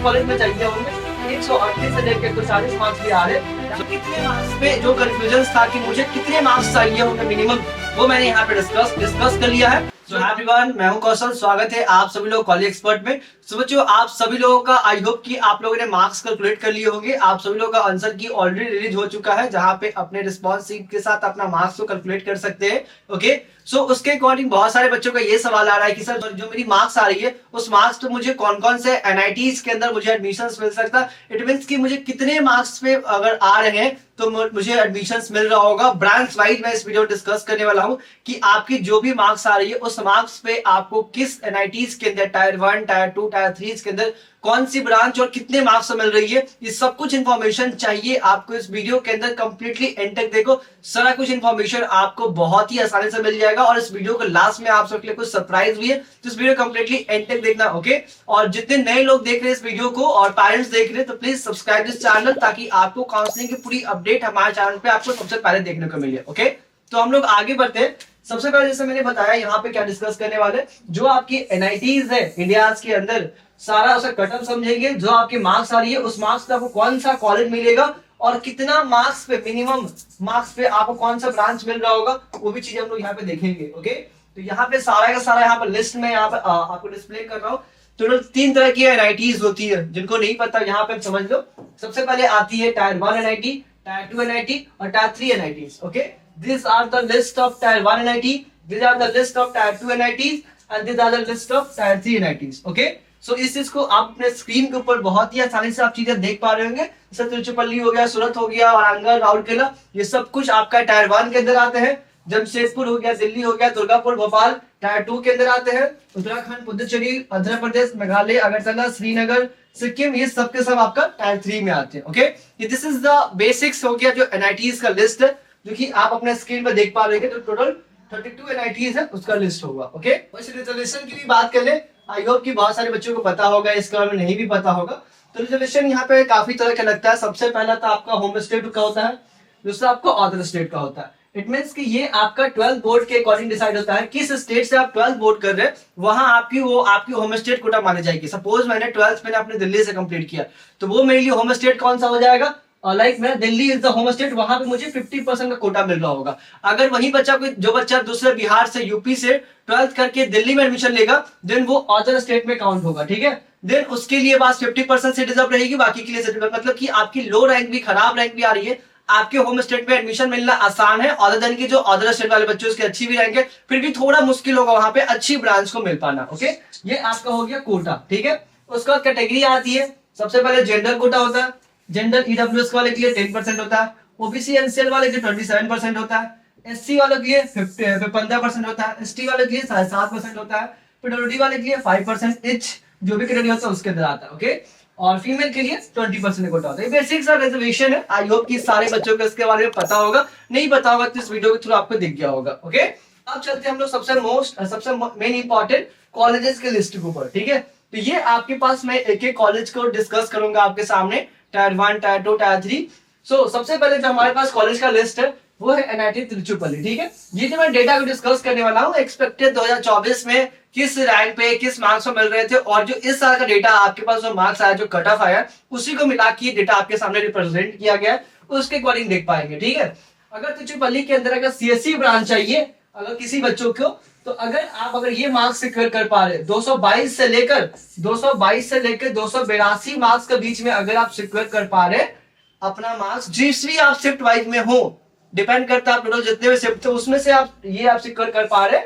College में चाहिए होंगे 138 से लेकर 140 मार्क्स भी आ रहे हैं। कितने मार्क्स पे जो कंफ्यूजन था कि मुझे कितने मार्क्स चाहिए होंगे मिनिमम, वो मैंने यहाँ पे डिस्कस कर लिया है। सो हाय एवरीवन, मैं हूं कौशल, स्वागत है आप सभी लोग कॉलेज एक्सपर्ट में। सो बच्चों, आप सभी लोगों का आई होप कि आप लोगों ने मार्क्स कैलकुलेट कर लिए होंगे। आप सभी लोगों का आंसर की ऑलरेडी रिलीज हो चुका है, जहां पे अपने रिस्पॉन्स शीट के साथ अपना मार्क्स को कैलकुलेट कर सकते हैं। ओके, सो उसके अकॉर्डिंग बहुत सारे बच्चों का ये सवाल आ रहा है कि सर जो मेरी मार्क्स आ रही है उस मार्क्स पे मुझे कौन कौन से एनआईटीज के अंदर मुझे एडमिशन मिल सकता है। इट मीन्स कि मुझे कितने मार्क्स पे अगर आ रहे हैं तो मुझे एडमिशन मिल रहा होगा। ब्रांच वाइज मैं इस वीडियो डिस्कस करने वाला हूं कि आपकी जो भी मार्क्स आ रही है उस मार्क्स पे आपको किस एनआईटीज के अंदर, टायर 1, टायर 2, टायर 3 के अंदर कौन सी ब्रांच और कितने मार्क्स मिल रही है। ये सब कुछ इंफॉर्मेशन चाहिए आपको इस वीडियो के अंदर कंप्लीटली एंड तक देखो। सारा कुछ इंफॉर्मेशन आपको बहुत ही आसानी से मिल जाएगा और इस वीडियो के लास्ट में आप सबके लिए कुछ सरप्राइज भी है, तो इस वीडियो कंप्लीटली एंड तक देखना। ओके, और जितने नए लोग देख रहे हैं इस वीडियो को और पेरेंट्स देख रहे हैं, तो प्लीज सब्सक्राइब दिस चैनल, ताकि आपको काउंसलिंग की पूरी अपडेट हमारे चैनल पे आपको सबसे पहले देखने को मिले। ओके, तो हम लोग आगे बढ़ते हैं। सबसे पहले जैसे मैंने बताया यहाँ पे क्या डिस्कस करने वाले, जो आपकी एनआईटीज है इंडिया के अंदर, सारा उसका कटअप समझेंगे। जो आपकी मार्क्स आ रही है उस मार्क्स पे आपको कौन सा कॉलेज मिलेगा और कितना मार्क्स पे, मिनिमम मार्क्स पे आपको कौन सा ब्रांच मिल रहा होगा, वो भी चीजें हम लोग यहाँ पे देखेंगे। ओके, तो यहाँ पे सारा का सारा यहाँ पे लिस्ट में यहाँ पे आपको डिस्प्ले कर रहा हूँ। टोटल 3 तरह की एनआईटीज होती है, जिनको नहीं पता यहाँ पे समझ लो। सबसे पहले आती है टायर 1 एनआईटी, टायर 2 एनआईटी और tier 3 NITs. Okay, this are the list of tier 1 NIT, these are the list of tier 2 NITs and these are the list of tier 3 NITs. okay, so इस चीज को आप अपने screen के ऊपर बहुत ही आसानी से आप चीजें देख पा रहे होंगे। जैसे तिरुचिरापल्ली हो गया, सूरत हो गया, वारंगल, राउरकेला, ये सब कुछ आपका टायर 1 के अंदर आते हैं। जमशेदपुर हो गया, दिल्ली हो गया, दुर्गापुर, भोपाल टायर 2 के अंदर आते हैं। उत्तराखंड, पुडुचेरी, आंध्र प्रदेश, मेघालय, अगरतला, श्रीनगर, सिक्किम, ये सब के सब आपका टायर 3 में आते हैं। Okay, this is the basics हो गया जो एनआईटीज का लिस्ट है, जो कि आप अपने स्क्रीन पर देख पा रहे हैं। तो टोटल 32 एनआईटीज है, उसका लिस्ट होगा। ओके, बस रिजर्वेशन की भी बात कर ले। आई होप कि बहुत सारे बच्चों को पता होगा, इसके बारे में नहीं भी पता होगा। तो रिजर्वेशन यहाँ पे काफी तरह का लगता है। सबसे पहला तो आपका होम स्टेट का होता है, दूसरा आपका अदर स्टेट का होता है। इट मीन्स कि ये आपका 12th बोर्ड के अकॉर्डिंग डिसाइड होता है किस स्टेट से आप 12th बोर्ड कर रहे हैं, वहां आपकी होम स्टेट कोटा मानी जाएगी। सपोज मैंने 12th मैंने अपने दिल्ली से कंप्लीट किया, तो वो मेरे लिए होम स्टेट कौन सा हो जाएगा, लाइक मेरा Delhi is the home state, वहां पे मुझे 50% का कोटा मिल रहा होगा। अगर वही बच्चा जो बच्चा दूसरे बिहार से, यूपी से 12th करके दिल्ली में एडमिशन लेगा, देन वो अदर स्टेट में काउंट होगा। ठीक है, देन उसके लिए बस 50% से रिजर्व रहेगी, बाकी के लिए 70%। मतलब कि आपकी लो रैंक भी, खराब रैंक भी आ रही है, आपके होम स्टेट में एडमिशन मिलना आसान है। अदर देन की जो अदर स्टेट वाले बच्चे उसकी अच्छी भी रैंक है, फिर भी थोड़ा मुश्किल होगा वहां पे अच्छी ब्रांच को मिल पाना। ओके, ये आपका हो गया कोटा। ठीक है, उसके बाद कैटेगरी आती है। सबसे पहले जनरल कोटा होता है। जनरल ईडब्ल्यूएस वाले के लिए 10% होता है, ओबीसी एनसीएल वाले के लिए 27% होता है, एससी वाले के लिए 15% होता है, एसटी वाले के लिए 7.5% होता है, पीडब्ल्यूडी वाले के लिए 5% इच, जो भी कैटेगरी होता है उसके अंदर आता है। ओके, और फीमेल के लिए 20% कोटा होता है। बेसिक सा रिजर्वेशन है। आई होप कि सारे बच्चों को इसके बारे में पता होगा, नहीं पता होगा तो इस वीडियो के थ्रू आपको दिख गया होगा। ओके, अब चलते हैं हम लोग सबसे मेन इंपॉर्टेंट कॉलेजेस के लिस्ट के ऊपर। ठीक है, तो ये आपके पास मैं एक एक कॉलेज को डिस्कस करूंगा आपके सामने, टायर 1, टायर 2, टायर 3। सो सबसे पहले जो हमारे पास कॉलेज का लिस्ट है वो है एनआईटी तिरुचिरापल्ली। ठीक है, ये जो मैं डेटा को डिस्कस करने वाला हूँ, एक्सपेक्टेड 2024 में किस रैंक पे किस मार्क्स में मिल रहे थे, और जो इस साल का डेटा आपके पास जो मार्क्स आया, जो कट ऑफ आया, उसी को मिला के डेटा आपके सामने रिप्रेजेंट किया गया है, उसके अकॉर्डिंग देख पाएंगे। ठीक है, अगर तिरुचिरापल्ली के अंदर अगर सीएससी ब्रांच चाहिए अगर किसी बच्चों को, तो अगर ये मार्क्स सिक्योर कर पा रहे 222 से लेकर 282 मार्क्स के बीच में, अगर आप सिक्योर कर पा रहे अपना मार्क्स, जिस भी आप शिफ्ट वाइज में हो, डिपेंड करता है आप टोटल जितने भी शिफ्ट थे उसमें से आप सिक्योर कर पा रहे,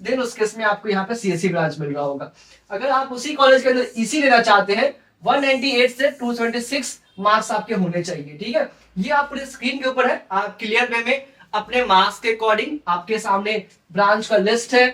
देन उस केस में आपको यहाँ पे सीएससी ब्रांच मिल रहा होगा। अगर आप उसी कॉलेज के अंदर इसी लेना चाहते हैं, 198 से 276 मार्क्स आपके होने चाहिए। ठीक है, ये आप पूरे स्क्रीन के ऊपर है, आप क्लियर वे में अपने मार्क्स के अकॉर्डिंग आपके सामने ब्रांच का लिस्ट है,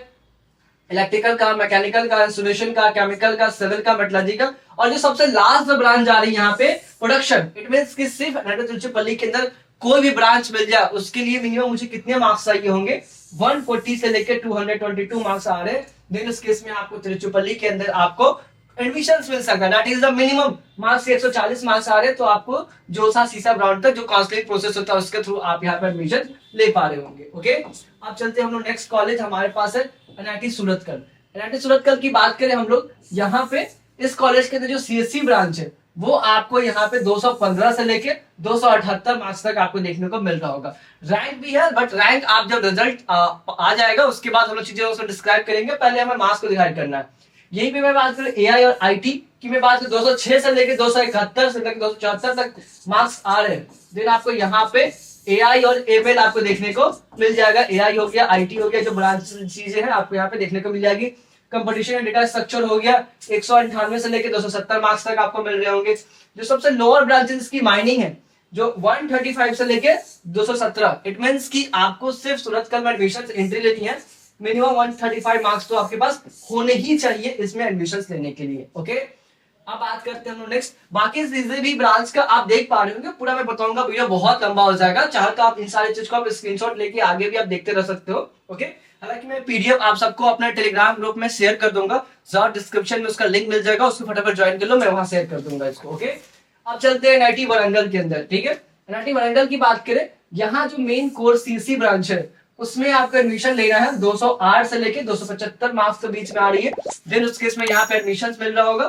इलेक्ट्रिकल का, मैकेनिकल का, इंस्टॉलेशन का, केमिकल का, सिविल का, मेटलर्जी का, और जो सबसे लास्ट ब्रांच आ रही है यहाँ पे प्रोडक्शन। इट मींस कि सिर्फ तिरुचिरापल्ली के अंदर कोई भी ब्रांच मिल जाए उसके लिए मिनिमम मुझे कितने मार्क्स चाहिए होंगे, 140 से लेकर 222 मार्क्स आ रहे हैं। देन उस केस में आपको तिरुचिरापल्ली के अंदर आपको एडमिशन मिल सकता है, that is the minimum marks. 140 marks आ रहे हैं तो आपको जोसा सीसा ब्राउन तक जो काउंसलिंग प्रोसेस होता है उसके थ्रू आप यहाँ पे एडमिशन ले पा रहे होंगे। ओके, अब चलते हैं हम लोग नेक्स्ट कॉलेज हमारे पास है एनआईटी सूरतकल। एनआईटी सूरतकल की बात करें हम लोग, यहाँ पे इस कॉलेज के अंदर जो सीएससी ब्रांच है वो आपको यहाँ पे 215 से लेके 278 मार्क्स तक आपको देखने को मिल रहा होगा। रैंक भी है, बट रैंक आप जब रिजल्ट आ जाएगा उसके बाद हम लोग चीजें उसको डिस्क्राइब करेंगे, पहले हमें मार्क्स को डिसाइड करना है। यहीं पे मैं बात करूं एआई और आईटी की, मैं बात करूं 206 से लेके 271 से लेके 274 तक मार्क्स आ रहे हैं। देन आपको यहाँ पे एआई और एमएल आपको देखने को मिल जाएगा। एआई हो गया, आईटी हो गया, जो ब्रांच चीजें हैं आपको यहाँ पे देखने को मिल जाएगी। कंपटीशन एंड डेटा स्ट्रक्चर हो गया, 198 से लेकर 270 मार्क्स तक आपको मिल रहे होंगे। जो सबसे लोअर ब्रांचेस की माइनिंग है जो 135 से लेके 217, इट मींस कि आपको सिर्फ सूरतकल में एडमिशन एंट्री लेनी है। मिनिमम 135 मार्क्स तो आपके पास होने ही चाहिए इसमें एडमिशन लेने के लिए। ओके, अब बात करते हैं हम नेक्स्ट। बाकी चीजें भी ब्रांच का आप देख पा रहे होंगे, पूरा मैं बताऊंगा, वीडियो बहुत लंबा हो जाएगा। चाहे तो आप इन सारी चीज को आप स्क्रीनशॉट लेके आगे भी आप देखते रह सकते हो। ओके, हालांकि मैं पीडीएफ आप सबको अपने टेलीग्राम ग्रुप में शेयर कर दूंगा, जरूर डिस्क्रिप्शन में उसका लिंक मिल जाएगा, उसको फटाफट ज्वाइन कर लो, मैं वहां शेयर कर दूंगा इसको। ओके, अब चलते हैं एनआईटी वारंगल के अंदर। ठीक है, एनआईटी वारंगल की बात करें, यहाँ जो मेन कोर्स सीसी ब्रांच है उसमें आपको एडमिशन लेना है 208 से लेके 275 मार्क्स के बीच में आ रही है। देन उस केस में यहाँ पे एडमिशन मिल रहा होगा।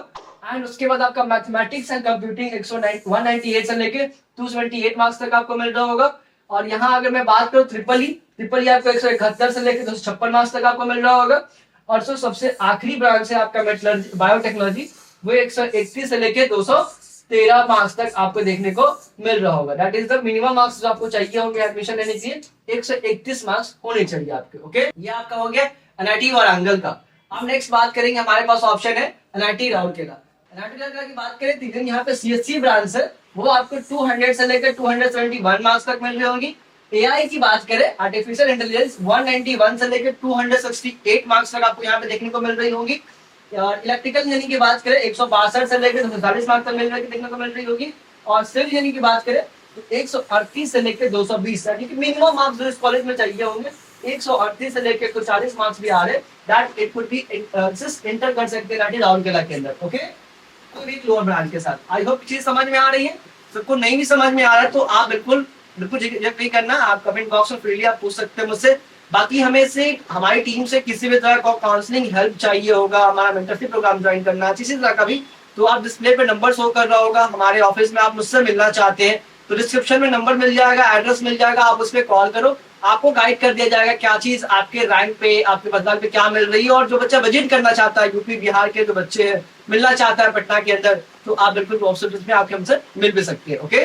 एंड उसके बाद आपका मैथमेटिक्स एंड कंप्यूटिंग 198 से लेके 278 मार्क्स तक आपको मिल रहा होगा। और यहाँ अगर मैं बात करूँ ट्रिपल ई आपको 171 से लेके 256 मार्क्स तक आपको मिल रहा होगा। और सबसे आखिरी ब्रांच है आपका मेटलर्जी बायोटेक्नोलॉजी, वो 131 से लेके 213 मार्क्स तक आपको देखने को मिल रहा होगा। That is the minimum marks जो आपको चाहिए होंगे एडमिशन लेने के लिए, 131 मार्क्स होने चाहिए आपके। ओके, ये आपका हो गया एनआईटी वारंगल का। अब नेक्स्ट बात करेंगे, हमारे पास ऑप्शन है एनआईटी राउरकेला। एनआईटी राउरकेला की बात करें तो यहाँ पे सीएससी ब्रांच है, वो आपको 200 से लेकर 271 मार्क्स तक मिल रही होगी। एआई की बात करें, आर्टिफिशियल इंटेलिजेंस, 191 से लेकर 268 मार्क्स तक आपको यहाँ पे देखने को मिल रही होगी। और इलेक्ट्रिकल इंजीनियरिंग की बात करें 162 से लेकर 240 मार्क्स तक देखने को मिल रही होगी। और सिविल इंजीनियरिंग की बात करें तो 138 से लेकर 220, यानी कि मिनिमम मार्क्स जो इस कॉलेज में चाहिए होंगे 138 से लेकर 140 मार्क्स भी आ रहे, that it would be just enter कर सकते हैं राउरकेला के अंदर। ओके, तो एक लोअर ब्रांच के साथ। आई होप चीज समझ में आ रही है। सबको नहीं भी समझ में आ रहा है तो आप बिल्कुल झिझक नहीं करना, आप कमेंट बॉक्स में फ्रीली आप पूछ सकते हैं मुझसे। बाकी हमें से हमारी टीम से किसी भी तरह का काउंसलिंग हेल्प चाहिए होगा, हमारा मेंटरशिप प्रोग्राम ज्वाइन करना, किसी तरह का भी, तो आप डिस्प्ले पे नंबर शो कर रहा होगा, हमारे ऑफिस में आप मुझसे मिलना चाहते हैं तो डिस्क्रिप्शन में नंबर मिल जाएगा, एड्रेस मिल जाएगा, आप उस पर कॉल करो, आपको गाइड कर दिया जाएगा क्या चीज आपके रैंक पे, आपके बदलाव पे क्या मिल रही है। और जो बच्चा विजिट करना चाहता है, यूपी बिहार के जो बच्चे हैं, मिलना चाहता है पटना के अंदर, तो आप बिल्कुल ऑफिस में आपके हमसे मिल भी सकते हैं। ओके,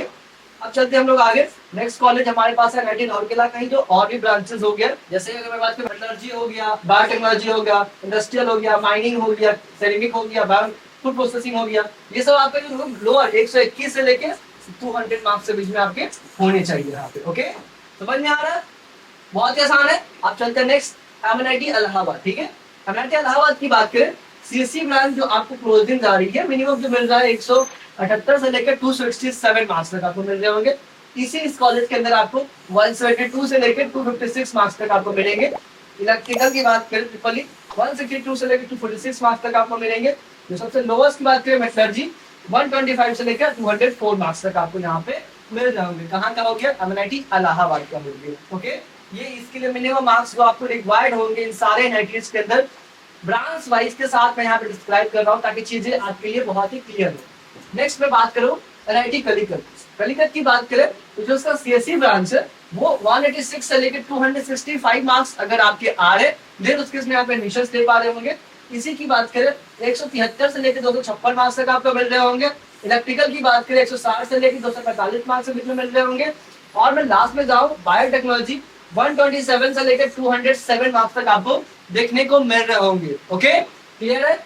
अब चलते हैं हम लोग आगे। नेक्स्ट कॉलेज हमारे पास है एनआईटी राउरकेला का ही, जो और भी ब्रांचेस हो गया, जैसे अगर मैं बात करूं मेटलर्जी हो गया, बायोटेक्नोलॉजी हो गया, इंडस्ट्रियल हो गया, माइनिंग हो गया, सेरेमिक हो गया, फूड प्रोसेसिंग हो गया, ये सब आपके जो लोअर 121 से लेके 200 मार्क्स के बीच में आपके होने चाहिए यहाँ पे। ओके, समझ में आ रहा है, बहुत ही आसान है। अब चलते हैं नेक्स्ट एमएनआईटी इलाहाबाद। ठीक है, एमएनआईटी इलाहाबाद की बात करें, सीएससी ब्रांच जो आपको क्लोजिंग जा रही है, मिनिमम जो मिल रहा है 178 से लेकर 267 मार्क्स तक आपको मिल रहे होंगे। इस कॉलेज के अंदर आपको 172 से लेकर 256 मार्क्स तक आपको मिलेंगे। इलेक्ट्रिकल की बात करें ट्रिपल ई 162 से लेकर 246 मार्क्स तक आपको मिलेंगे। जो सबसे लोवेस्ट की बात करें मेटलर्जी 125 से लेकर 204 मार्क्स तक आपको यहाँ पे मिल जाएंगे। कहाँ का हो गया, एमएनआईटी इलाहाबाद का हो गया। ओके, ये इसके लिए मिनिमम मार्क्स जो आपको रिक्वायर्ड होंगे इन सारे एनआईटीज के अंदर, ब्रांच वाइज के साथ मैं यहाँ पे डिस्क्राइब कर रहा हूँ ताकि चीजें आपके लिए बहुत ही क्लियर हो। नेक्स्ट मैं बात करूँ एनआईटी कलिकत की बात करें तो जो उसका सीएससी ब्रांच है वो 186 से लेकर 265 मार्क्स अगर आपके आ रहे, देन उसके इसमें आप एडमिशन ले पा रहे होंगे। इसी की बात करें 173 से लेकर 256 मार्क्स तक आपको मिल रहे होंगे। इलेक्ट्रिकल की बात करें 160 से लेकर 245 मार्क्स के बीच में मिल रहे होंगे। और मैं लास्ट में जाऊँ बायोटेक्नोलॉजी 127 से लेकर 207 मार्क्स तक आपको देखने को मिल रहे होंगे। ओके, क्लियर है?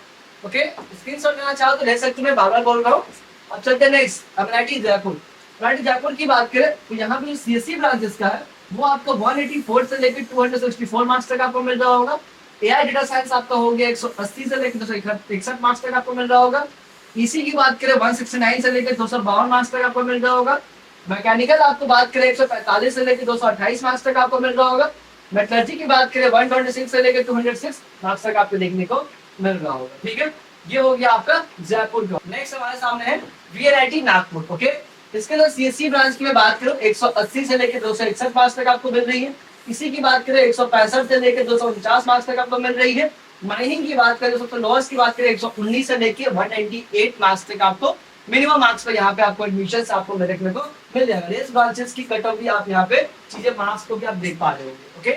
ओके, स्क्रीनशॉट लेना चाहो तो ले सकते हैं, मैं बार बार बोल रहा हूँ। अब चलते हैं next MNIT Jaipur. MNIT Jaipur की बात करें तो यहाँ पे जो सीएससी ब्रांच का है वो आपको 184 से लेकर 264 मार्क्स तक आपको मिल रहा होगा। एआई डेटा साइंस आपका हो गया 180 से लेकर 261 मार्क्स तक आपको मिल रहा होगा। इसी की बात करें 169 से लेकर 252 मार्क्स तक आपको मिल रहा होगा। मैकेनिकल आपको बात करें 145 से लेकर 228 मार्क्स तक आपको मिल रहा होगा। मेटलर्जी की बात करें 126 से लेकर 206 मार्क्स तक आपको देखने को मिल रहा होगा। ठीक है, ये हो गया आपका जयपुर का। नेक्स्ट हमारे सामने है वीएनआईटी नागपुर। ओके, इसके अंदर सीएससी ब्रांच की मैं बात करूं 180 से लेकर 261 मार्क्स तक आपको मिल रही है। इसी की बात करें 165 से लेकर 249 मार्क्स तक आपको मिल रही है। माइनिंग की बात करें तो लॉस की बात करें 119 से लेके 198 मार्क्स तक आपको मिनिमम मार्क्स पर यहाँ पे आपको एडमिशन आपको देखने को मिल जाएगा। रेस ब्रांचेस की कट ऑफ भी आप यहाँ पे चीजें मार्क्स को भी आप देख पा रहे होंगे। ओके,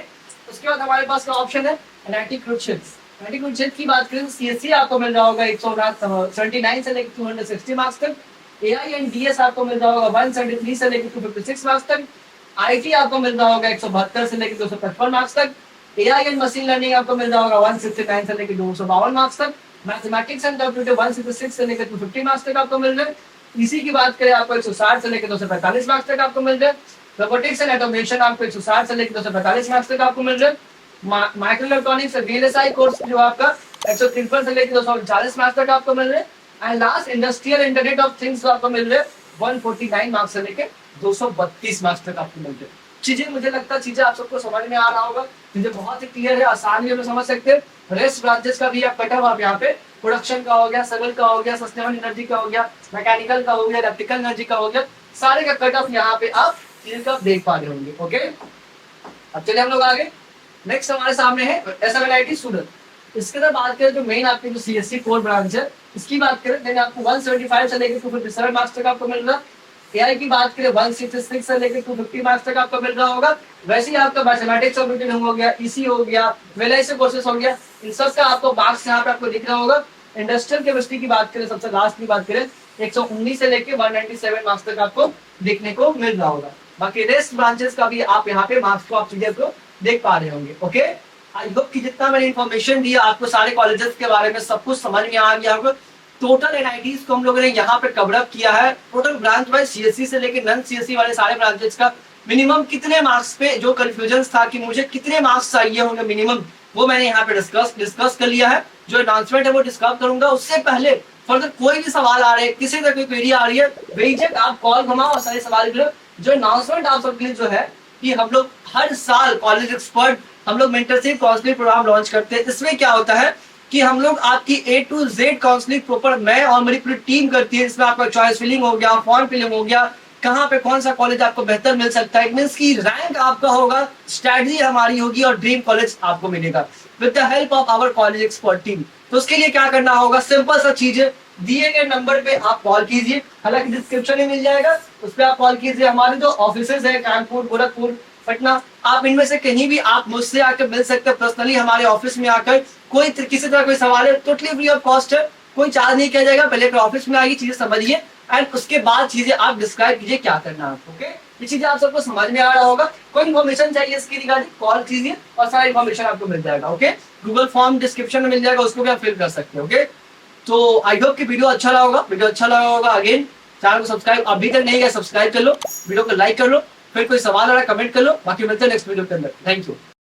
उसके बाद हमारे पास का ऑप्शन है एनालिटिक क्रूशियस की बात करें सीएससी आपको मिल रहा होगा 179 से लेकर 260 मार्क्स तक। एआई एंड डीएस आपको मिल रहा होगा 173 से लेकर 256 मार्क्स तक। आईटी आपको मिल रहा होगा 172 से लेकर 255 मार्क्स तक। एआई एंड मशीन लर्निंग आपको मिल रहा होगा 169 से लेकर 252 मार्क्स तक। मैथमेटिक्स एंड कंप्यूटर 166 से लेकर 250 मार्क्स तक आपको मिल रहे हैं। इसी की बात करें आपको 160 से लेकर 245 मार्क्स तक आपको मिल रहे हैं। रोबोटिक्स एंड ऑटोमेशन आपको 160 से लेकर 245 मार्क्स तक आपको मिल रहे हैं। माइक्रो इलेक्ट्रॉनिक्स वीएलएसआई कोर्स जो आपका 153 से लेकर 240 मार्क्स तक आपको मिल रहे हैं। And last industrial internet of things आपको मिल रहे हैं 149 मार्क्स से लेकर 232 मार्क्स तक आपको मिल रहे हैं। चीजें मुझे लगता है चीजें आप सबको समझ में आ रहा होगा, चीजें बहुत ही क्लियर है, आसान भी हम समझ सकते हैं। रेस्ट ब्रांचेस का भी आप कट ऑफ आप यहाँ पे प्रोडक्शन का हो गया, सिविल का हो गया, सस्टेनेबल एनर्जी का हो गया, मैकेनिकल का हो गया, इलेक्ट्रिकल एनर्जी का हो गया, सारे का कट ऑफ यहाँ पे आप चीजें का देख पा रहे होंगे। ओके, अब चलिए हम लोग आगे। नेक्स्ट हमारे सामने है एसएमएलआईटी सूरत। इसके अंदर बात करें जो मेन आपकी जो सीएससी कोर ब्रांच है इसकी बात करें देन आपको 175 से लेकर 257 मार्क्स तक आपको मिल रहा है। एआई की बात करें 166 से लेकर 250 मार्क्स तक आपको मिल रहा होगा। वैसे ही आपका मैथमेटिक्स और कंप्यूटिंग हो गया, ईसी हो गया, वेलाइसी कोर्सेस हो गया, इन सब का आपको मार्क्स यहाँ पे आपको दिख रहा होगा। इंडस्ट्रियल केमिस्ट्री की बात करें, सबसे लास्ट की बात करें 119 से लेकर 197 मार्क्स तक आपको देखने को मिल रहा होगा। बाकी रेस्ट ब्रांचेस का भी आप यहाँ पे मार्क्स को आप चीजें को देख पा रहे होंगे। ओके, आई होप कि जितना मैंने इन्फॉर्मेशन दिया आपको सारे कॉलेजेस के बारे में सब कुछ समझ में आ गया होगा। टोटल एनआईटीज को हम लोगों ने यहाँ पे कवर अप किया है। टोटल ब्रांच वाइज सीएससी से लेकर नॉन सीएससी वाले सारे ब्रांचेस का मिनिमम कितने मार्क्स पे जो कंफ्यूजन था कि मुझे कितने मार्क्स चाहिए होंगे मिनिमम, वो मैंने यहाँ पे डिस्कस कर लिया है। जो अनाउंसमेंट है वो डिस्कस करूंगा। उससे पहले फर्दर कोई भी सवाल आ रहे हैं, किसी तरह कोई क्वेरी आ रही है, बेझिझक आप कॉल घुमाओ और सारे सवाल करो। जो अनाउंसमेंट आप सबके लिए जो है कि हम लोग हर साल कॉलेज एक्सपर्ट हम लोग मेंटरशिप काउंसलिंग प्रोग्राम लॉन्च करते हैं। इसमें क्या होता है कि हम लोग आपकी A to Z counselling proper मैं और मेरी पूरी टीम करती है। इसमें आपका चॉइस फिलिंग हो गया, फॉर्म फिलिंग हो गया, कहाँ पे कौन सा कॉलेज आपको बेहतर मिल सकता है, मींस की रैंक आपका होगा, स्ट्रेटजी हमारी होगी और ड्रीम कॉलेज आपको मिलेगा with the help of our college expert team. तो उसके लिए क्या करना होगा, सिंपल सा चीज है, दिए गए नंबर पे आप कॉल कीजिए, हालांकि डिस्क्रिप्शन में मिल जाएगा, उस पर आप कॉल कीजिए। हमारे जो ऑफिसेज है कानपुर, गोरखपुर, पटना, आप इनमें से कहीं भी आप मुझसे आकर मिल सकते हैं पर्सनली हमारे ऑफिस में आकर। कोई किसी तरह कोई सवाल है टोटली फ्री ऑफ कॉस्ट है, कोई चार्ज नहीं किया जाएगा। पहले ऑफिस में आइए, चीजें समझिए एंड उसके बाद चीजें आप डिस्क्राइब कीजिए क्या करना है। ओके, ये चीजें आप सबको समझ में आ रहा होगा। कोई इन्फॉर्मेशन चाहिए इसकी रिगार्डिंग कॉल कीजिए और सारा इन्फॉर्मेशन आपको मिल जाएगा। ओके, गूगल फॉर्म डिस्क्रिप्शन में मिल जाएगा, उसको भी आप फिल कर सकते हैं। ओके, तो आई होप कि वीडियो अच्छा लगा होगा। अगेन चैनल को सब्सक्राइब अभी तक नहीं किया, सब्सक्राइब कर लो, वीडियो को लाइक कर लो, फिर कोई सवाल आ रहा है कमेंट कर लो। बाकी मिलते हैं नेक्स्ट वीडियो के अंदर। Thank you.